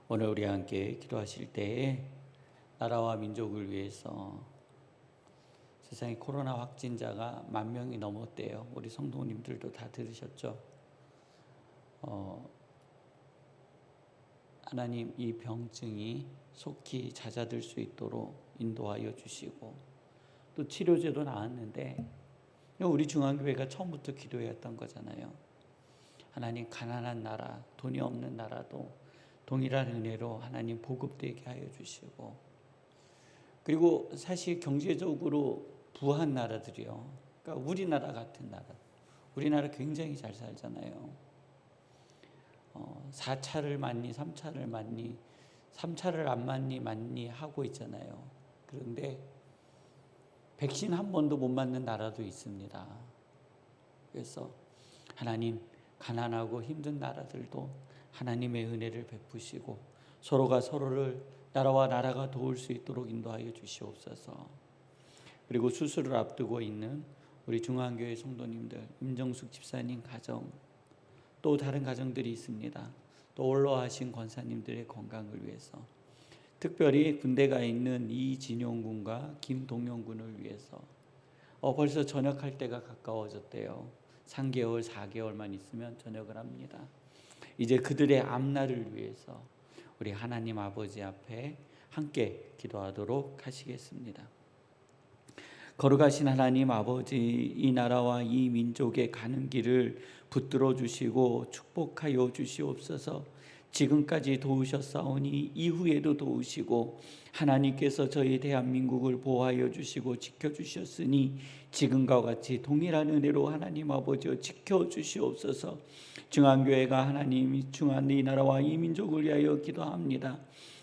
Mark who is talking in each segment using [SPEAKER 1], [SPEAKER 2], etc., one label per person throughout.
[SPEAKER 1] 오늘 우리 함께 기도하실 때에 나라와 민족을 위해서 세상에 코로나 확진자가 10,000명이 넘었대요. 우리 성도님들도 다 들으셨죠? 하나님 이 병증이 속히 잦아들 수 있도록 인도하여 주시고, 또 치료제도 나왔는데 우리 중앙교회가 처음부터 기도했던 거잖아요. 하나님 가난한 나라, 돈이 없는 나라도 동일한 은혜로 하나님 보급되게 하여 주시고, 그리고 사실 경제적으로 부한 나라들이요, 그러니까 우리나라 같은 나라, 우리나라 굉장히 잘 살잖아요. 4차를 맞니 3차를 맞니 3차를 안 맞니 하고 있잖아요. 그런데 백신 한 번도 못 맞는 나라도 있습니다. 그래서 하나님 가난하고 힘든 나라들도 하나님의 은혜를 베푸시고 서로가 서로를 나라와 나라가 도울 수 있도록 인도하여 주시옵소서. 그리고 수술을 앞두고 있는 우리 중앙교회 성도님들, 임정숙 집사님 가정, 또 다른 가정들이 있습니다. 또 올로하신 권사님들의 건강을 위해서, 특별히 군대가 있는 이진용 군과 김동영 군을 위해서 벌써 전역할 때가 가까워졌대요. 3개월, 4개월만 있으면 전역을 합니다. 이제 그들의 앞날을 위해서 우리 하나님 아버지 앞에 함께 기도하도록 하시겠습니다. 거룩하신 하나님 아버지, 이 나라와 이 민족의 가는 길을 붙들어 주시고 축복하여 주시옵소서. 지금까지 도우셨사오니 이후에도 도우시고, 하나님께서 저희 대한민국을 보호하여 주시고 지켜주셨으니 지금과 같이 동일한 은혜로 하나님 아버지여 지켜주시옵소서. 중앙교회가 하나님 중한 이 나라와 이 민족을 위하여 기도합니다.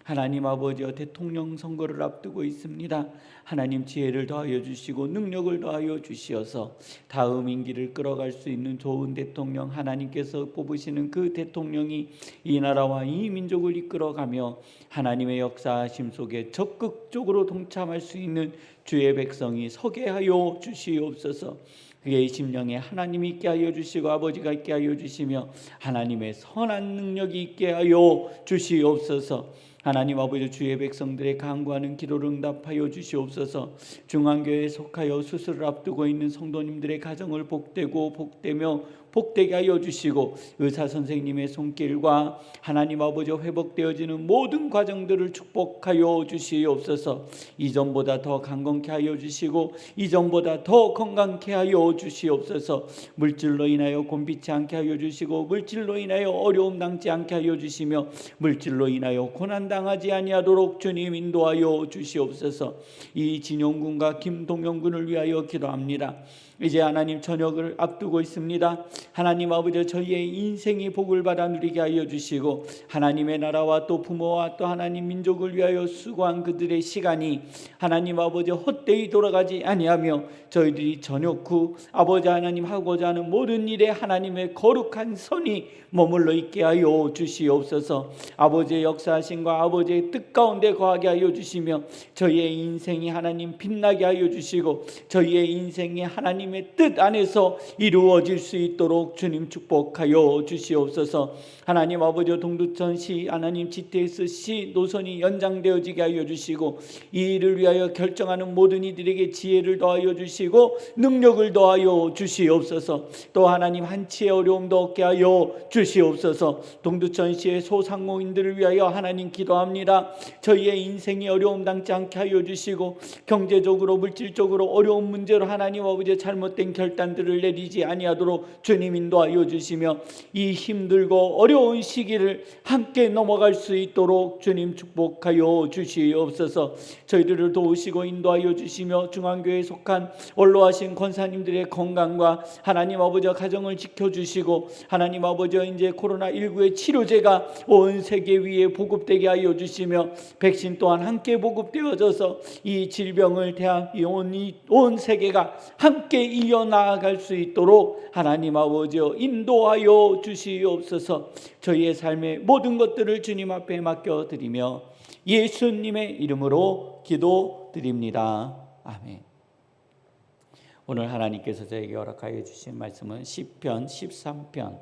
[SPEAKER 1] 하나님 아버지여, 대통령 선거를 앞두고 있습니다. 하나님 지혜를 더하여 주시고 능력을 더하여 주시어서 다음 임기를 끌어갈 수 있는 좋은 대통령, 하나님께서 뽑으시는 그 대통령이 이 나라와 이 민족을 이끌어가며 하나님의 역사하심 속에 적극적으로 동참할 수 있는 주의 백성이 서게 하여 주시옵소서. 그의 심령에 하나님이 있게 하여 주시고 아버지가 있게 하여 주시며 하나님의 선한 능력이 있게 하여 주시옵소서. 하나님 아버지, 주의 백성들의 간구하는 기도를 응답하여 주시옵소서. 중앙교회에 속하여 수술을 앞두고 있는 성도님들의 가정을 복되며 복되게 하여 주시고, 의사 선생님의 손길과 하나님 아버지 회복되어지는 모든 과정들을 축복하여 주시옵소서. 이전보다 더 강건케 하여 주시고 이전보다 더 건강케 하여 주시옵소서. 물질로 인하여 곤비치 않게 하여 주시고 물질로 인하여 어려움 당치 않게 하여 주시며 물질로 인하여 고난당하지 아니하도록 주님 인도하여 주시옵소서. 이 진용군과 김동영군을 위하여 기도합니다. 이제 하나님 전역을 앞두고 있습니다. 하나님 아버지, 저희의 인생이 복을 받아 누리게 하여 주시고 하나님의 나라와 또 부모와 또 하나님 민족을 위하여 수고한 그들의 시간이 하나님 아버지 헛되이 돌아가지 아니하며 저희들이 전역 후 아버지 하나님 하고자 하는 모든 일에 하나님의 거룩한 선이 머물러 있게 하여 주시옵소서. 아버지의 역사하심과 아버지의 뜻 가운데 거하게 하여 주시며 저희의 인생이 하나님 빛나게 하여 주시고 저희의 인생이 하나님의 뜻 안에서 이루어질 수 있도록 주님 축복하여 주시옵소서. 하나님 아버지, 동두천시 하나님 GTX-C 노선이 연장되어지게 하여 주시고 이 일을 위하여 결정하는 모든 이들에게 지혜를 더하여 주시고 능력을 더하여 주시옵소서. 또 하나님 한치의 어려움도 없게 하여 주시옵소서. 동두천시의 소상공인들을 위하여 하나님 기도합니다. 저희의 인생이 어려움 당치 않게 하여 주시고 경제적으로 물질적으로 어려운 문제로 하나님 아버지 잘못된 결단들을 내리지 아니하도록 주님 인도하여 주시며 이 힘들고 어려운 시기를 함께 넘어갈 수 있도록 주님 축복하여 주시옵소서. 저희들을 도우시고 인도하여 주시며 중앙교회에 속한 원로하신 권사님들의 건강과 하나님 아버지 가정을 지켜주시고 하나님 아버지, 이제 코로나19의 치료제가 온 세계 위에 보급되게 하여 주시며 백신 또한 함께 보급되어져서 이 질병을 온 세계가 함께 이어나갈 수 있도록 하나님 아버지 인도하여 주시옵소서. 저희의 삶의 모든 것들을 주님 앞에 맡겨드리며 예수님의 이름으로 기도드립니다. 아멘. 오늘 하나님께서 저에게 허락하여 주신 말씀은 시편 13편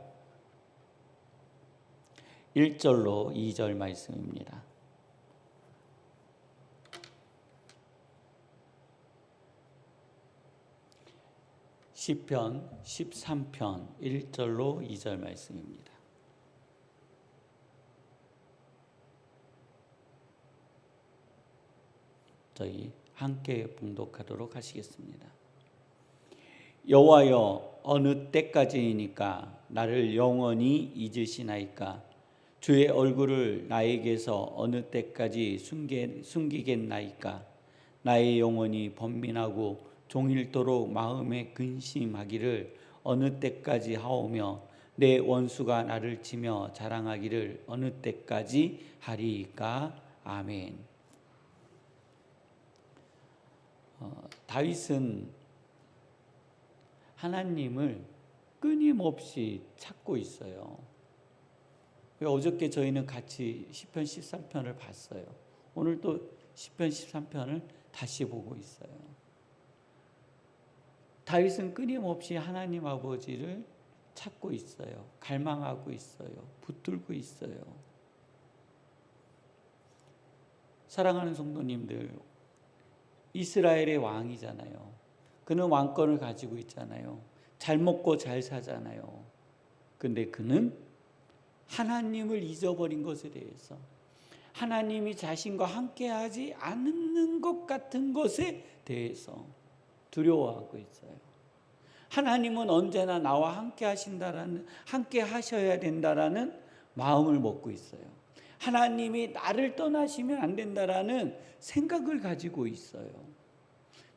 [SPEAKER 1] 1절로 2절 말씀입니다. 시편 13편 1절로 2절 말씀입니다. 저희 함께 봉독하도록 하시겠습니다. 여호와여, 어느 때까지이니까 나를 영원히 잊으시나이까? 주의 얼굴을 나에게서 어느 때까지 숨기겠나이까? 나의 영혼이 번민하고 종일토록 마음에 근심하기를 어느 때까지 하오며 내 원수가 나를 치며 자랑하기를 어느 때까지 하리이까? 아멘. 다윗은 하나님을 끊임없이 찾고 있어요. 어저께 저희는 같이 시편 13편을 봤어요. 오늘 또 시편 13편을 다시 보고 있어요. 다윗은 끊임없이 하나님 아버지를 찾고 있어요. 갈망하고 있어요. 붙들고 있어요. 사랑하는 성도님들, 이스라엘의 왕이잖아요. 그는 왕권을 가지고 있잖아요. 잘 먹고 잘 사잖아요. 근데 그는 하나님을 잊어버린 것에 대해서, 하나님이 자신과 함께하지 않는 것 같은 것에 대해서 두려워하고 있어요. 하나님은 언제나 나와 함께 하셔야 된다라는 마음을 먹고 있어요. 하나님이 나를 떠나시면 안 된다라는 생각을 가지고 있어요.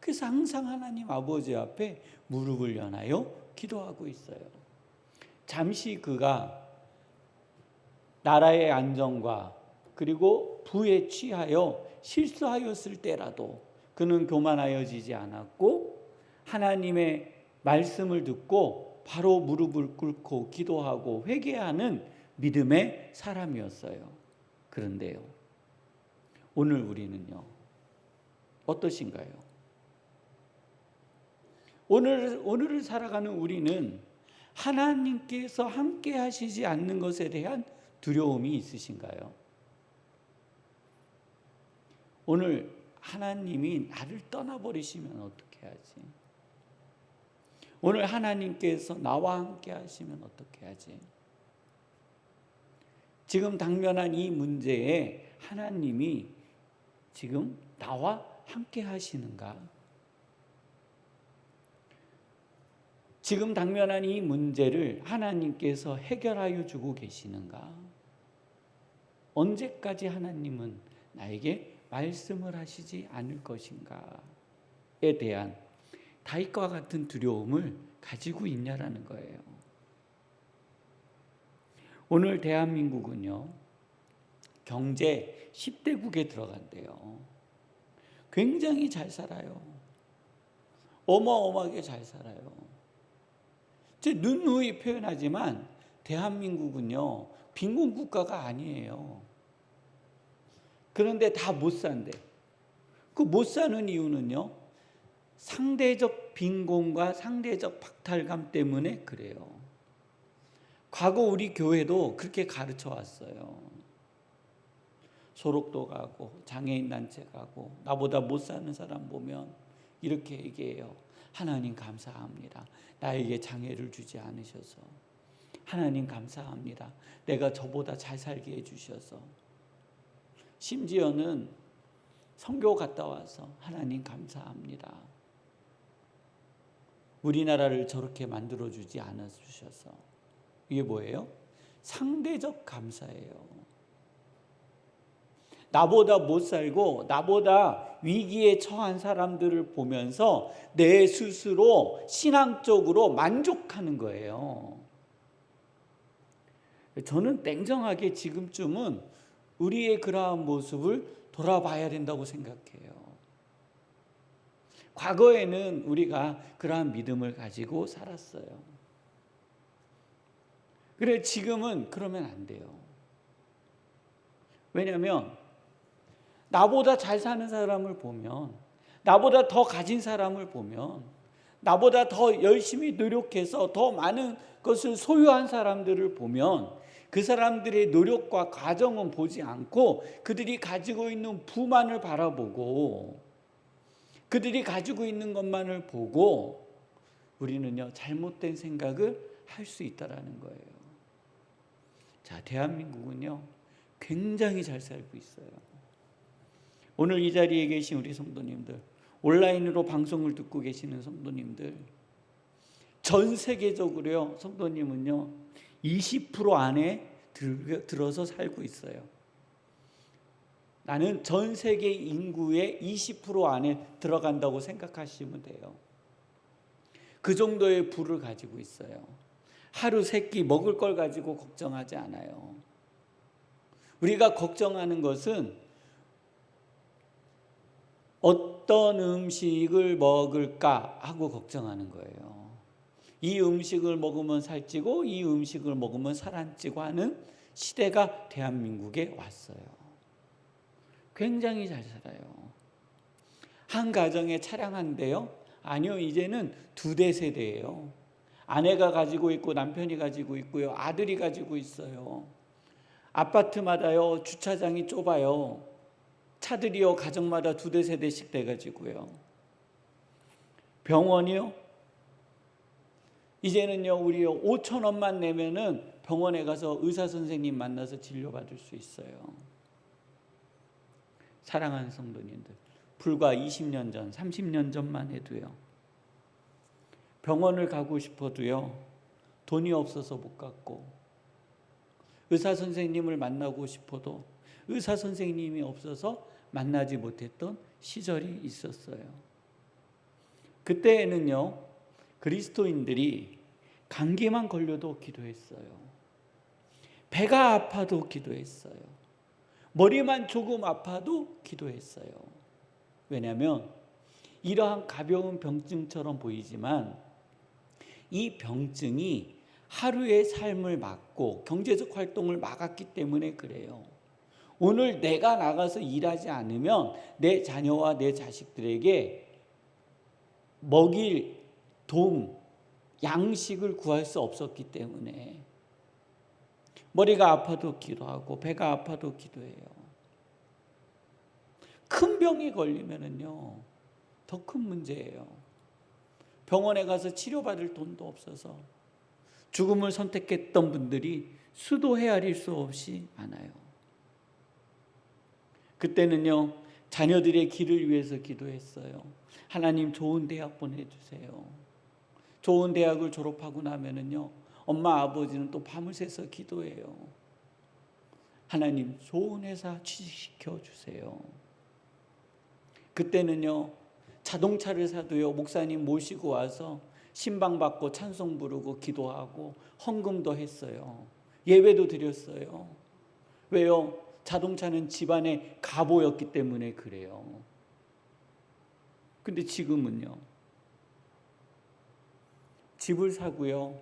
[SPEAKER 1] 그래서 항상 하나님 아버지 앞에 무릎을 연하여 기도하고 있어요. 잠시 그가 나라의 안정과 그리고 부에 취하여 실수하였을 때라도 그는 교만하여지지 않았고 하나님의 말씀을 듣고 바로 무릎을 꿇고 기도하고 회개하는 믿음의 사람이었어요. 그런데요, 오늘 우리는요, 어떠신가요? 오늘을 살아가는 우리는 하나님께서 함께 하시지 않는 것에 대한 두려움이 있으신가요? 오늘 하나님이 나를 떠나버리시면 어떻게 하지? 오늘 하나님께서 나와 함께 하시면 어떻게 하지? 지금 당면한 이 문제에 하나님이 지금 나와 함께 하시는가? 지금 당면한 이 문제를 하나님께서 해결하여 주고 계시는가? 언제까지 하나님은 나에게 말씀을 하시지 않을 것인가에 대한 다윗과 같은 두려움을 가지고 있냐라는 거예요. 오늘 대한민국은요, 경제 10대국에 들어간대요. 굉장히 잘 살아요. 어마어마하게 잘 살아요. 제 누누이 표현하지만 대한민국은요, 빈곤 국가가 아니에요. 그런데 다 못 산대. 그 못 사는 이유는요, 상대적 빈곤과 상대적 박탈감 때문에 그래요. 과거 우리 교회도 그렇게 가르쳐 왔어요. 소록도 가고 장애인 단체 가고 나보다 못 사는 사람 보면 이렇게 얘기해요. 하나님 감사합니다. 나에게 장애를 주지 않으셔서. 하나님 감사합니다. 내가 저보다 잘 살게 해주셔서. 심지어는 선교 갔다 와서 하나님 감사합니다. 우리나라를 저렇게 만들어주지 않아주셔서. 이게 뭐예요? 상대적 감사예요. 나보다 못 살고 나보다 위기에 처한 사람들을 보면서 내 스스로 신앙적으로 만족하는 거예요. 저는 냉정하게 지금쯤은 우리의 그러한 모습을 돌아봐야 된다고 생각해요. 과거에는 우리가 그러한 믿음을 가지고 살았어요. 그래, 지금은 그러면 안 돼요. 왜냐하면 나보다 잘 사는 사람을 보면, 나보다 더 가진 사람을 보면, 나보다 더 열심히 노력해서 더 많은 것을 소유한 사람들을 보면 그 사람들의 노력과 과정은 보지 않고 그들이 가지고 있는 부만을 바라보고 그들이 가지고 있는 것만을 보고 우리는요, 잘못된 생각을 할 수 있다라는 거예요. 자, 대한민국은요, 굉장히 잘 살고 있어요. 오늘 이 자리에 계신 우리 성도님들, 온라인으로 방송을 듣고 계시는 성도님들, 전 세계적으로요, 성도님은요, 20% 안에 들어서 살고 있어요. 나는 전 세계 인구의 20% 안에 들어간다고 생각하시면 돼요. 그 정도의 부를 가지고 있어요. 하루 세 끼 먹을 걸 가지고 걱정하지 않아요. 우리가 걱정하는 것은 어떤 음식을 먹을까 하고 걱정하는 거예요. 이 음식을 먹으면 살찌고 이 음식을 먹으면 살 안 찌고 하는 시대가 대한민국에 왔어요. 굉장히 잘 살아요. 한 가정에 차량 한 대요? 아니요, 이제는 2대 세대예요. 아내가 가지고 있고 남편이 가지고 있고요, 아들이 가지고 있어요. 아파트마다요, 주차장이 좁아요. 차들이요, 가정마다 2대 세대씩 돼가지고요. 병원이요, 이제는요, 우리 5천 원만 내면은 병원에 가서 의사 선생님 만나서 진료받을 수 있어요. 사랑하는 성도님들, 불과 20년 전, 30년 전만 해도요, 병원을 가고 싶어도요, 돈이 없어서 못 갔고, 의사 선생님을 만나고 싶어도 의사 선생님이 없어서 만나지 못했던 시절이 있었어요. 그때에는요, 그리스도인들이 감기만 걸려도 기도했어요. 배가 아파도 기도했어요. 머리만 조금 아파도 기도했어요. 왜냐하면 이러한 가벼운 병증처럼 보이지만 이 병증이 하루의 삶을 막고 경제적 활동을 막았기 때문에 그래요. 오늘 내가 나가서 일하지 않으면 내 자녀와 내 자식들에게 먹일 돈, 양식을 구할 수 없었기 때문에 머리가 아파도 기도하고 배가 아파도 기도해요. 큰 병이 걸리면은요, 더 큰 문제예요. 병원에 가서 치료받을 돈도 없어서 죽음을 선택했던 분들이 수도 헤아릴 수 없이 많아요. 그때는요, 자녀들의 길을 위해서 기도했어요. 하나님, 좋은 대학 보내주세요. 좋은 대학을 졸업하고 나면은요, 엄마 아버지는 또 밤을 새서 기도해요. 하나님, 좋은 회사 취직시켜 주세요. 그때는요, 자동차를 사도요, 목사님 모시고 와서 신방 받고 찬송 부르고 기도하고 헌금도 했어요. 예배도 드렸어요. 왜요? 자동차는 집안의 가보였기 때문에 그래요. 근데 지금은요, 집을 사고요,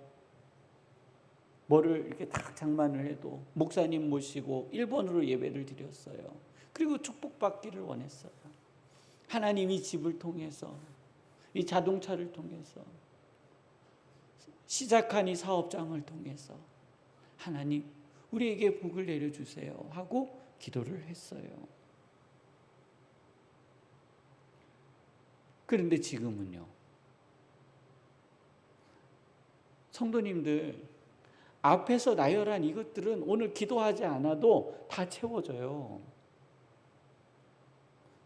[SPEAKER 1] 뭐를 이렇게 딱 장만을 해도 목사님 모시고 1번으로 예배를 드렸어요. 그리고 축복받기를 원했어요. 하나님이 집을 통해서, 이 자동차를 통해서, 시작한 이 사업장을 통해서 하나님, 우리에게 복을 내려주세요 하고 기도를 했어요. 그런데 지금은요, 성도님들, 앞에서 나열한 이것들은 오늘 기도하지 않아도 다 채워져요.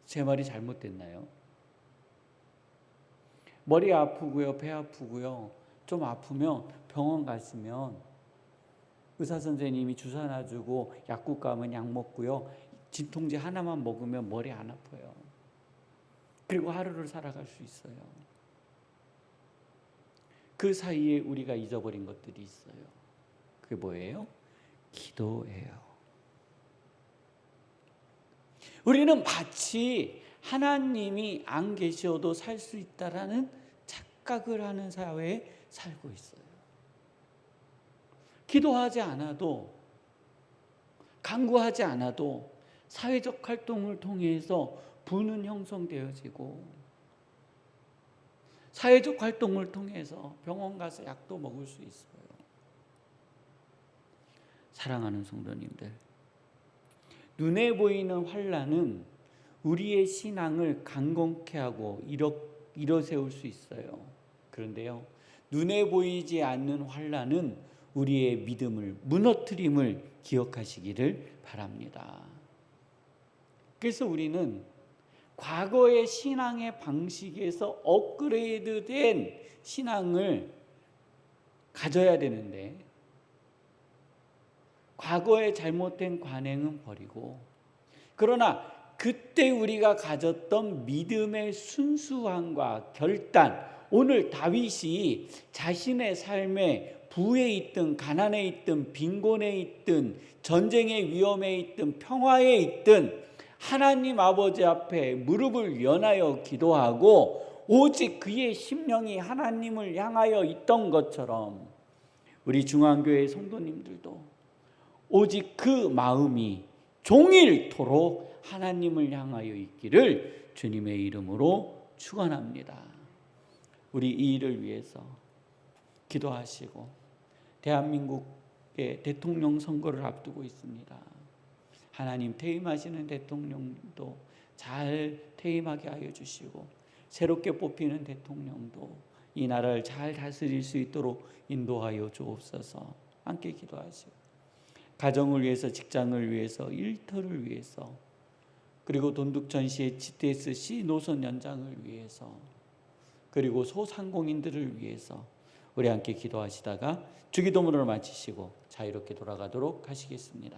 [SPEAKER 1] 제 말이 잘못됐나요? 머리 아프고요, 배 아프고요, 좀 아프면 병원 갔으면 의사 선생님이 주사 놔주고 약국 가면 약 먹고요, 진통제 하나만 먹으면 머리 안 아파요. 그리고 하루를 살아갈 수 있어요. 그 사이에 우리가 잊어버린 것들이 있어요. 그게 뭐예요? 기도예요. 우리는 마치 하나님이 안 계셔도 살 수 있다라는 착각을 하는 사회에 살고 있어요. 기도하지 않아도, 간구하지 않아도 사회적 활동을 통해서 부는 형성되어지고, 사회적 활동을 통해서 병원 가서 약도 먹을 수 있어요. 사랑하는 성도님들, 눈에 보이는 환난은 우리의 신앙을 강건케 하고 일어세울 수 있어요. 그런데요, 눈에 보이지 않는 환난은 우리의 믿음을 무너뜨림을 기억하시기를 바랍니다. 그래서 우리는 과거의 신앙의 방식에서 업그레이드된 신앙을 가져야 되는데, 과거의 잘못된 관행은 버리고, 그러나 그때 우리가 가졌던 믿음의 순수함과 결단, 오늘 다윗이 자신의 삶에 부에 있든 가난에 있든 빈곤에 있든 전쟁의 위험에 있든 평화에 있든 하나님 아버지 앞에 무릎을 연하여 기도하고 오직 그의 심령이 하나님을 향하여 있던 것처럼 우리 중앙교회 성도님들도 오직 그 마음이 종일토록 하나님을 향하여 있기를 주님의 이름으로 축원합니다. 우리 이 일을 위해서 기도하시고, 대한민국의 대통령 선거를 앞두고 있습니다. 하나님 퇴임하시는 대통령도 잘 퇴임하게 하여 주시고, 새롭게 뽑히는 대통령도 이 나라를 잘 다스릴 수 있도록 인도하여 주옵소서. 함께 기도하시고, 가정을 위해서, 직장을 위해서, 일터를 위해서, 그리고 돈둑전시의 GTS-C 노선 연장을 위해서, 그리고 소상공인들을 위해서 우리 함께 기도하시다가 주기도문을 마치시고 자유롭게 돌아가도록 하시겠습니다.